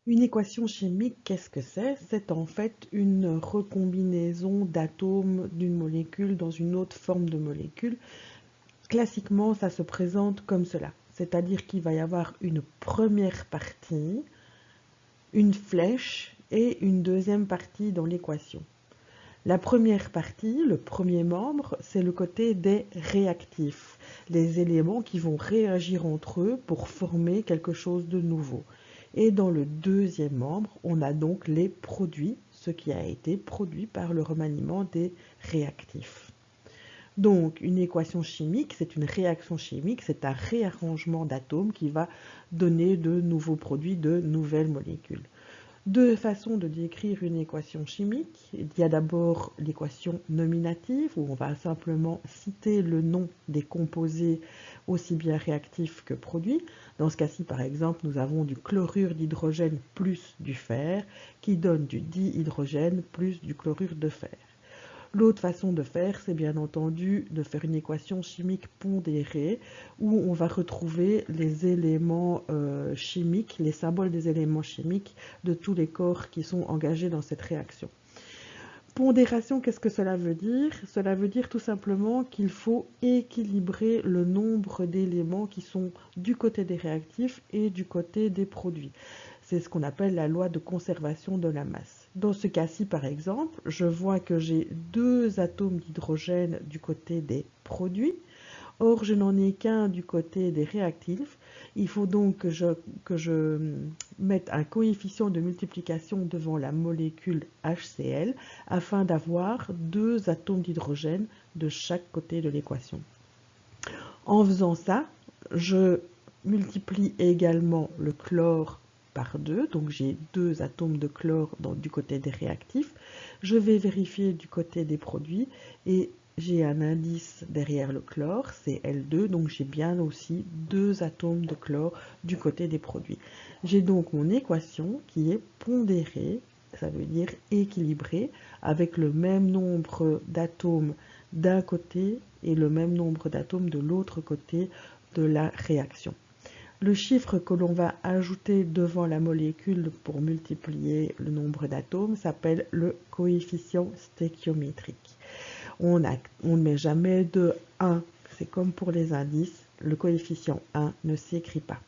Une équation chimique, qu'est-ce que c'est? C'est en fait une recombinaison d'atomes d'une molécule dans une autre forme de molécule. Classiquement, ça se présente comme cela. C'est-à-dire qu'il va y avoir une première partie, une flèche et une deuxième partie dans l'équation. La première partie, le premier membre, c'est le côté des réactifs, les éléments qui vont réagir entre eux pour former quelque chose de nouveau. Et dans le deuxième membre, on a donc les produits, ce qui a été produit par le remaniement des réactifs. Donc, une équation chimique, c'est une réaction chimique, c'est un réarrangement d'atomes qui va donner de nouveaux produits, de nouvelles molécules. Deux façons de décrire une équation chimique. Il y a d'abord l'équation nominative, où on va simplement citer le nom des composés aussi bien réactifs que produits. Dans ce cas-ci, par exemple, nous avons du chlorure d'hydrogène plus du fer, qui donne du dihydrogène plus du chlorure de fer. L'autre façon de faire, c'est bien entendu de faire une équation chimique pondérée où on va retrouver les éléments chimiques, les symboles des éléments chimiques de tous les corps qui sont engagés dans cette réaction. Pondération, qu'est-ce que cela veut dire? Cela veut dire tout simplement qu'il faut équilibrer le nombre d'éléments qui sont du côté des réactifs et du côté des produits. C'est ce qu'on appelle la loi de conservation de la masse. Dans ce cas-ci, par exemple, je vois que j'ai deux atomes d'hydrogène du côté des produits. Or, je n'en ai qu'un du côté des réactifs. Il faut donc que je mette un coefficient de multiplication devant la molécule HCl afin d'avoir deux atomes d'hydrogène de chaque côté de l'équation. En faisant ça, je multiplie également le chlore par 2, donc j'ai deux atomes de chlore du côté des réactifs. Je vais vérifier du côté des produits et j'ai un indice derrière le chlore, c'est L2, donc j'ai bien aussi deux atomes de chlore du côté des produits. J'ai donc mon équation qui est pondérée, ça veut dire équilibrée, avec le même nombre d'atomes d'un côté et le même nombre d'atomes de l'autre côté de la réaction. Le chiffre que l'on va ajouter devant la molécule pour multiplier le nombre d'atomes s'appelle le coefficient stéchiométrique. On ne met jamais de 1, c'est comme pour les indices, le coefficient 1 ne s'écrit pas.